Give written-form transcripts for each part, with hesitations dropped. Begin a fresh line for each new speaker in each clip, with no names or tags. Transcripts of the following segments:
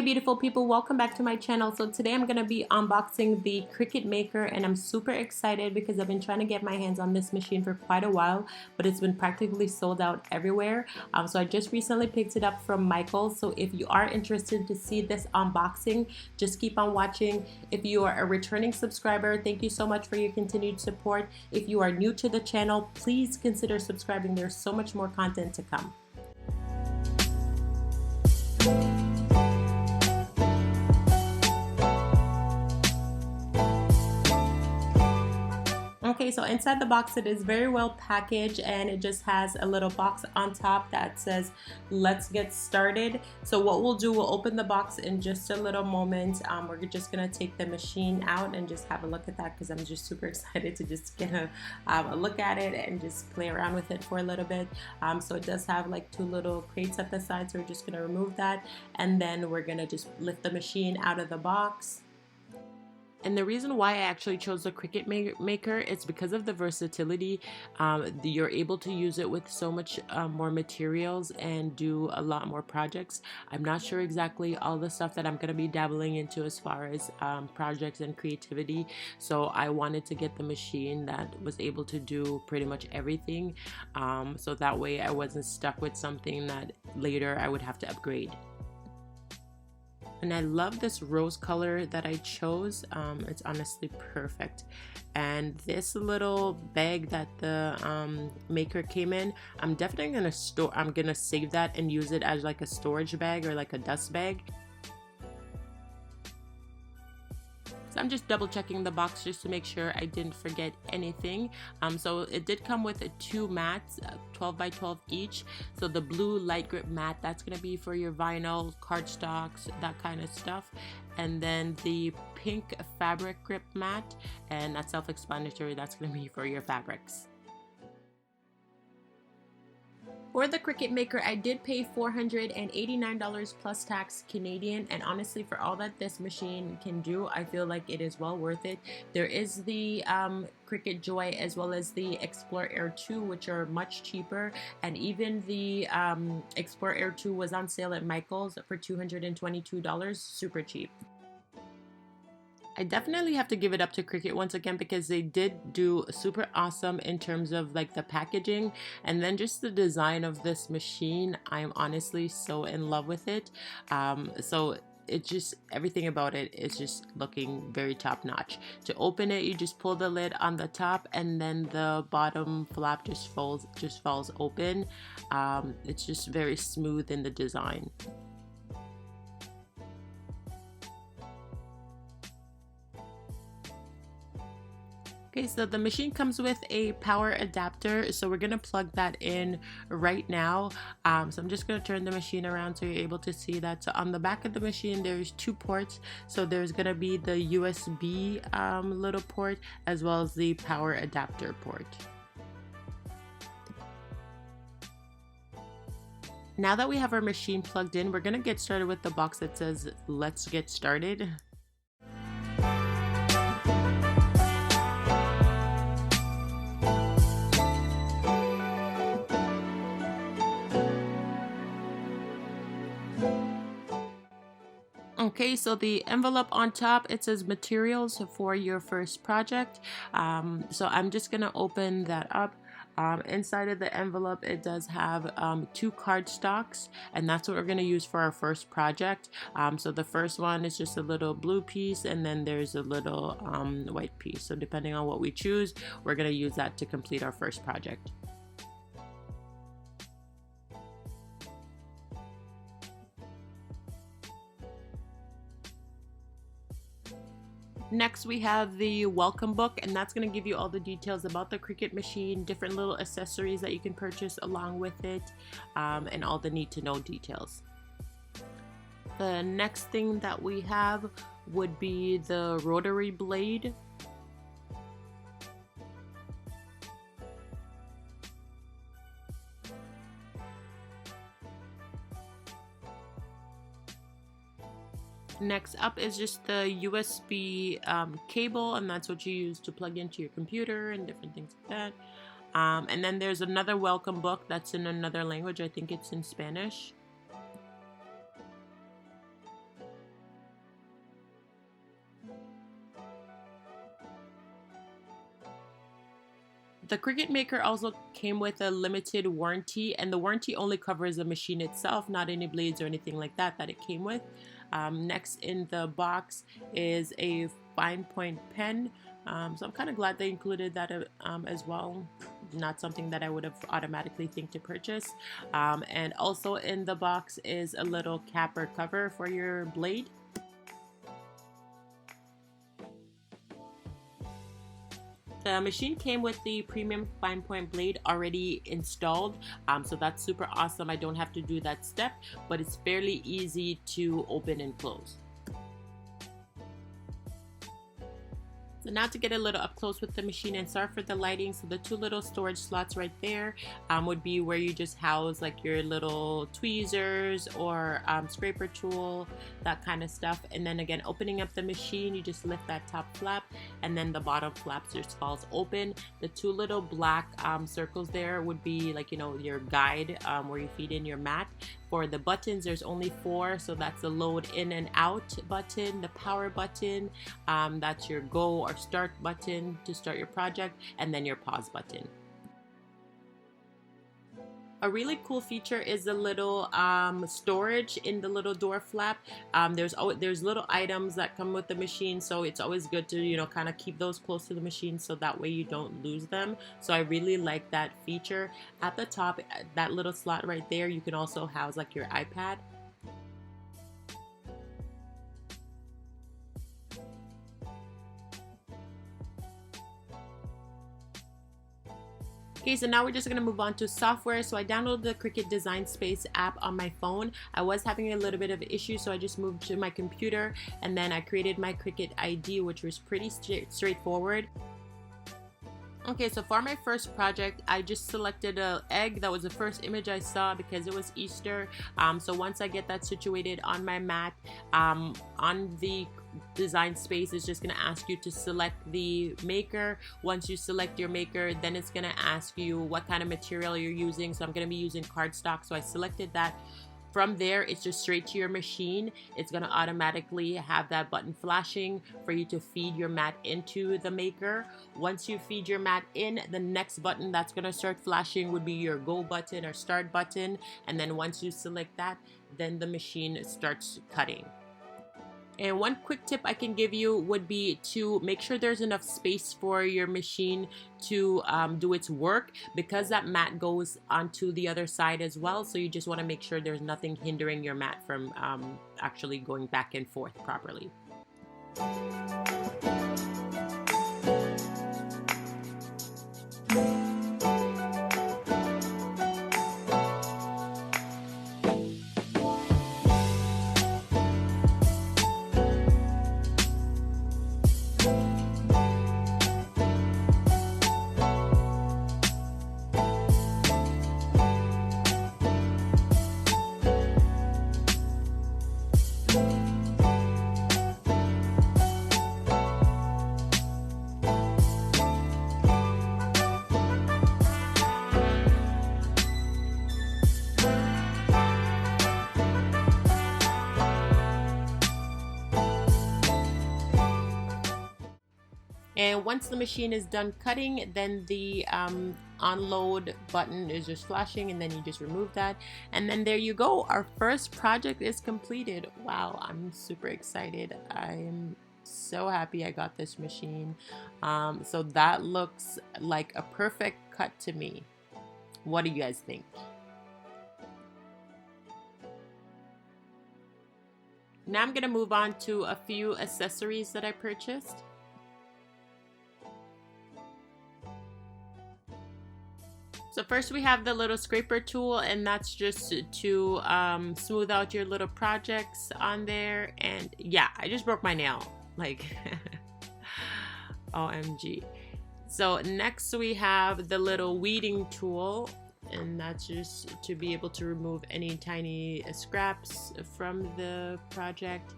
beautiful people, welcome back to my channel. So today I'm going to be unboxing the Cricut Maker, and I'm super excited because I've been trying to get my hands on this machine for quite a while, but it's been practically sold out everywhere. So I just recently picked it up from Michael's. So if you are interested to see this unboxing, just keep on watching. If you are a returning subscriber, thank you so much for your continued support. If you are new to the channel, please consider subscribing. There's so much more content to come. Okay, so inside the box it is very well packaged, and it just has a little box on top that says let's get started. So what we'll do, we'll open the box in just a little moment. We're just gonna take the machine out and just have a look at that because I'm just super excited to just get a look at it and just play around with it for a little bit. So it does have like two little crates at the side, so we're just gonna remove that, and then we're gonna just lift the machine out of the box. And the reason why I actually chose the Cricut Maker is because of the versatility. You're able to use it with so much more materials and do a lot more projects. I'm not sure exactly all the stuff that I'm going to be dabbling into as far as projects and creativity. So I wanted to get the machine that was able to do pretty much everything. So that way I wasn't stuck with something that later I would have to upgrade. And I love this rose color that I chose. It's honestly perfect. And this little bag that the maker came in, I'm definitely gonna save that and use it as like a storage bag or like a dust bag. So I'm just double checking the box just to make sure I didn't forget anything. So it did come with two mats, 12 by 12 each. So the blue light grip mat, that's going to be for your vinyl, cardstocks, that kind of stuff. And then the pink fabric grip mat, and that's self-explanatory, that's going to be for your fabrics. For the Cricut Maker, I did pay $489 plus tax Canadian, and honestly, for all that this machine can do, I feel like it is well worth it. There is the Cricut Joy as well as the Explore Air 2, which are much cheaper, and even the Explore Air 2 was on sale at Michael's for $222, super cheap. I definitely have to give it up to Cricut once again because they did do super awesome in terms of like the packaging and then just the design of this machine. I'm honestly so in love with it. So it's just, everything about it is just looking very top notch. To open it, you just pull the lid on the top and then the bottom flap just falls open. It's just very smooth in the design. Okay, so the machine comes with a power adapter, so we're gonna plug that in right now. So I'm just gonna turn the machine around so you're able to see that. So on the back of the machine, there's two ports. So there's gonna be the USB little port as well as the power adapter port. Now that we have our machine plugged in, we're gonna get started with the box that says, "Let's get started." Okay, so the envelope on top, it says materials for your first project. So I'm just gonna open that up. Inside of the envelope, it does have two cardstocks, and that's what we're gonna use for our first project. So the first one is just a little blue piece, and then there's a little white piece. So depending on what we choose, we're gonna use that to complete our first project. Next we have the welcome book, and that's going to give you all the details about the Cricut machine, different little accessories that you can purchase along with it, and all the need to know details. The next thing that we have would be the rotary blade. Next up is just the USB cable, and that's what you use to plug into your computer and different things like that. And then there's another welcome book that's in another language. I think it's in Spanish. The Cricut Maker also came with a limited warranty, and the warranty only covers the machine itself, not any blades or anything like that it came with. Next in the box is a fine point pen, so I'm kind of glad they included that as well. Not something that I would have automatically think to purchase. And also in the box is a little cap or cover for your blade. The machine came with the premium fine point blade already installed, so that's super awesome. I don't have to do that step, but it's fairly easy to open and close. So now to get a little up close with the machine, and sorry for the lighting, so the two little storage slots right there would be where you just house like your little tweezers or scraper tool, that kind of stuff. And then again, opening up the machine, you just lift that top flap and then the bottom flap just falls open. The two little black circles there would be like, you know, your guide where you feed in your mat. For the buttons, there's only 4, so that's the load in and out button, the power button, that's your go or start button to start your project, and then your pause button. A really cool feature is the little storage in the little door flap. There's little items that come with the machine, so it's always good to, you know, kind of keep those close to the machine so that way you don't lose them. So I really like that feature. At the top, that little slot right there, you can also house like your iPad. Okay, so now we're just gonna move on to software. So I downloaded the Cricut Design Space app on my phone. I was having a little bit of issue, so I just moved to my computer and then I created my Cricut ID, which was pretty straightforward. Okay, so for my first project, I just selected an egg. That was the first image I saw because it was Easter. So once I get that situated on my mat, on the Design Space is just going to ask you to select the maker. Once you select your maker, then it's going to ask you what kind of material you're using. So I'm going to be using cardstock, so I selected that. From there, it's just straight to your machine. It's going to automatically have that button flashing for you to feed your mat into the maker. Once you feed your mat in, the next button that's going to start flashing would be your go button or start button. And then once you select that, then the machine starts cutting. And one quick tip I can give you would be to make sure there's enough space for your machine to do its work, because that mat goes onto the other side as well. So you just want to make sure there's nothing hindering your mat from actually going back and forth properly. And once the machine is done cutting, then the unload button is just flashing, and then you just remove that. And then there you go. Our first project is completed. Wow, I'm super excited. I am so happy I got this machine. So that looks like a perfect cut to me. What do you guys think? Now I'm gonna move on to a few accessories that I purchased. So first we have the little scraper tool, and that's just to smooth out your little projects on there. And yeah, I just broke my nail, like OMG. So next we have the little weeding tool, and that's just to be able to remove any tiny scraps from the project.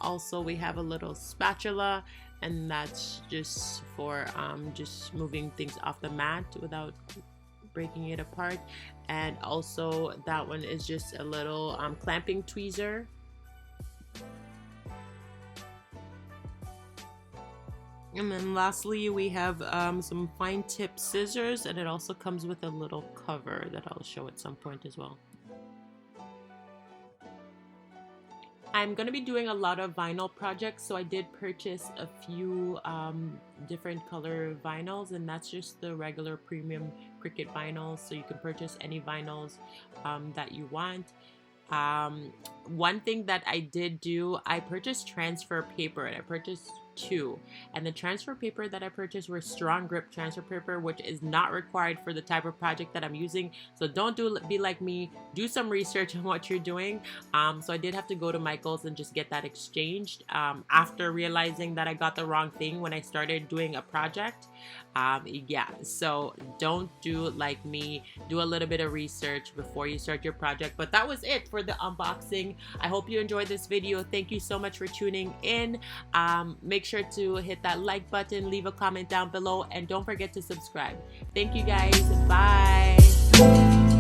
Also we have a little spatula, and that's just for just moving things off the mat without breaking it apart. And also that one is just a little clamping tweezer. And then lastly, we have some fine tip scissors, and it also comes with a little cover that I'll show at some point as well. I'm going to be doing a lot of vinyl projects, so I did purchase a few different color vinyls, and that's just the regular premium Cricut vinyls, so you can purchase any vinyls that you want. One thing that I did do, I purchased transfer paper, and I purchased 2, and the transfer paper that I purchased were strong grip transfer paper, which is not required for the type of project that I'm using. So don't be like me, do some research on what you're doing. So I did have to go to Michael's and just get that exchanged after realizing that I got the wrong thing when I started doing a project. Yeah, so don't do like me, do a little bit of research before you start your project. But that was it for the unboxing. I hope you enjoyed this video. Thank you so much for tuning in. Make sure to hit that like button, leave a comment down below, and don't forget to subscribe. Thank you guys. Bye.